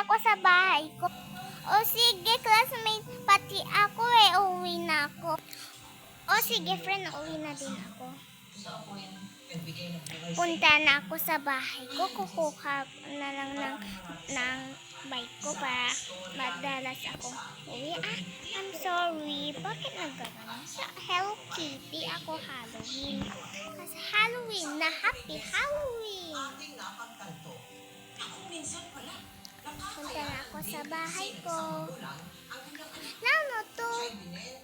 ako sa bahay ko. O sige, classmate, pati ako uuwi na ako. O sige, friend, uuwi na din ako. Punta na ako sa bahay ko. Kukuha na lang ng bike ko para madalas ako uwi. I'm sorry. Bakit nagkaganon? Sa Hello Kitty ako Halloween. Kasi Halloween na, happy Halloween. Punta na ako sa bahay ko. Lalo to.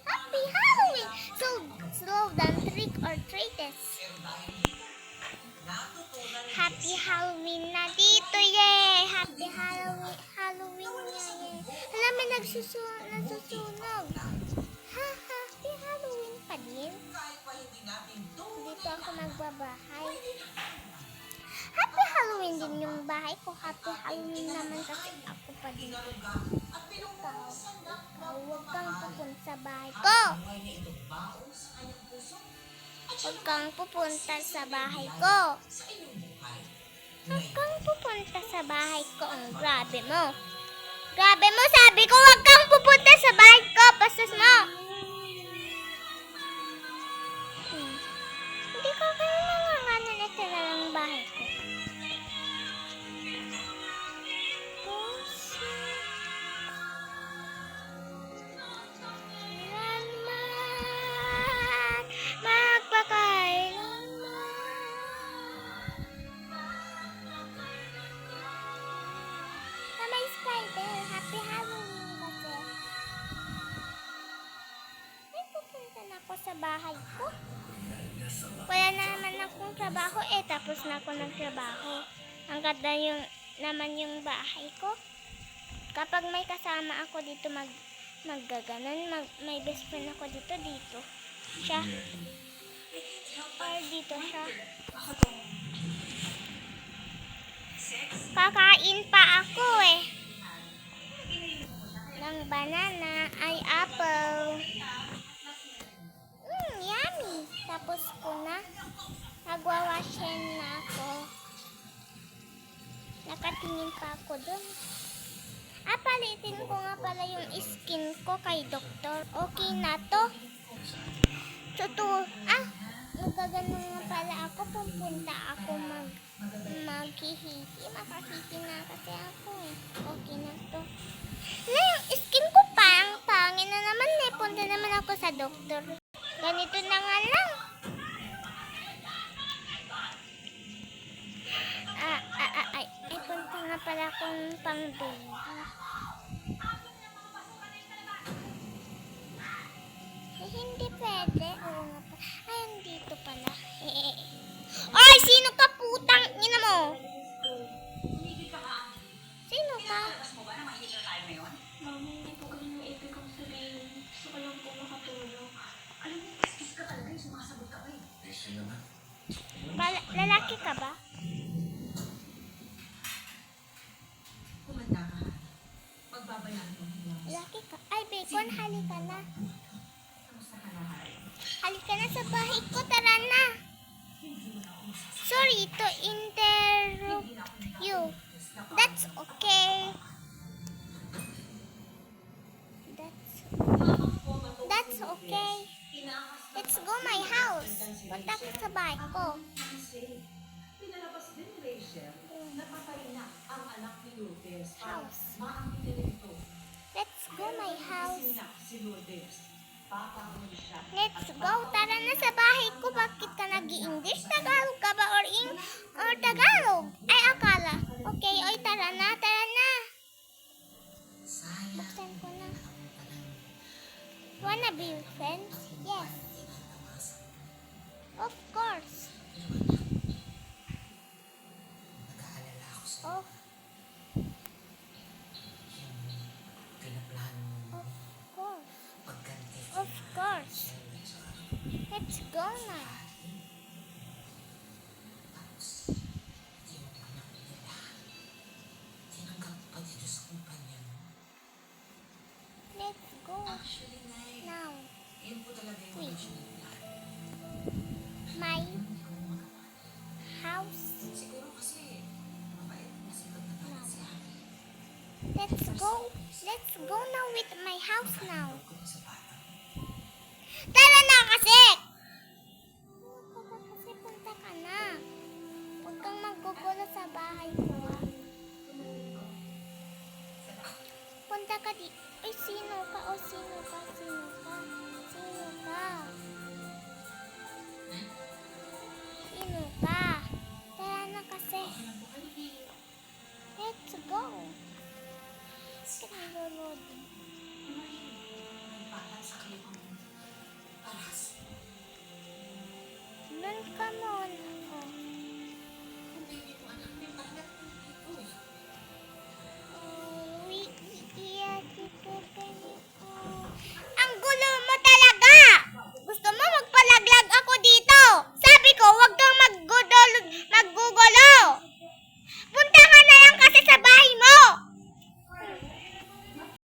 Happy Halloween. So, slow down trick or treaters. Happy Halloween na dito, yay! Happy Halloween, Halloween niya, yay! Alam mo, nasusunog. Ha, happy Halloween pa din. Dito ako nagbabahay. Happy Halloween din yung bahay ko. Happy Halloween naman kasi ako pa dito. Ikaw, huwag kang pupunta sa bahay ko. Huwag kang pupunta sa bahay ko. Huwag kang pupunta sa bahay ko. Ang grabe mo. Grabe mo, sabi ko, huwag kang pupunta sa bahay ko. Pastas mo. Hindi ko kaya nanganganan ito na lang bahay ko. Happy Halloween kasi. May pupunta na ako sa bahay ko. Wala na naman akong trabaho tapos na ako nagtrabaho. Ang ganda naman yung bahay ko. Kapag may kasama ako dito maggaganon, may best friend ako dito siya. Or dito siya. Kakain pa ako ng banana ay apple. Yummy. Tapos ko na. Nagwawashin na ako. Nakatingin pa ako dun. Palitin ko nga pala yung skin ko kay doktor. Okay na to. Magaganon nga pala ako. Pupunta ako maghihiti. Makahiti na kasi ako Okay na to. Yung skin ko pangin na naman Punta naman ako sa doktor. Ganito na nga lang. Punta nga pala akong pang-baby. Hindi pwede. Oo nga pa. Andito pala. Ay, sino ka putang ina mo? Sino ka? Mami, hindi po ganun yung ibig kong sabihin. Gusto ko lang po makatulong. Alam mo, kiss ka talaga yung sumasagot ka Sino naman? Lalaki ka ba? Kumanda ka. Magbabayaan mo. Lalaki ka. Ay, Bacon, halika na. Kamusta ka na? Halika na sa bahay ko. Tara na. Sorry to interrupt you. That's okay. That's okay. Let's go my house. Punta ko sa bahay ko. Pinalabas din ni Rachel na patay na ang anak ni Lourdes. House. Maangkin nito. Let's go my house. Si Lourdes. Papahuli siya. Let's go. Tara na sa bahay ko. Bakit ka nag-i-English? Tagalog ka ba or Tagalog? Ay, akala. Okay, oy, tara na. Tara na. Buksan ko na. Wanna be friends? Yes. Of course. Nag-aalala ako sa Of pinaplano mo course. pagganti. Of course. Let's go na. Tapos, yung anak nila, tinanggap pa dito sa kumpanya mo. Let's go Actually, Nay, now. yun po talaga yung Wait. original plan. My Hindi ko magawa. house. Siguro kasi, mabait na sikat na talaga si Abby. Let's go. Let's go now with my house now. Ko na sa bata. Tara na kasi! Ano ka ba kasi punta ka na? Huwag kang maggugulo sa bahay ko. Punta ka di... Ay, sino ka? O, sino ka? Sino ka? Sino ka? Sino ka? Tara na kasi. Let's go. Bakit niloload?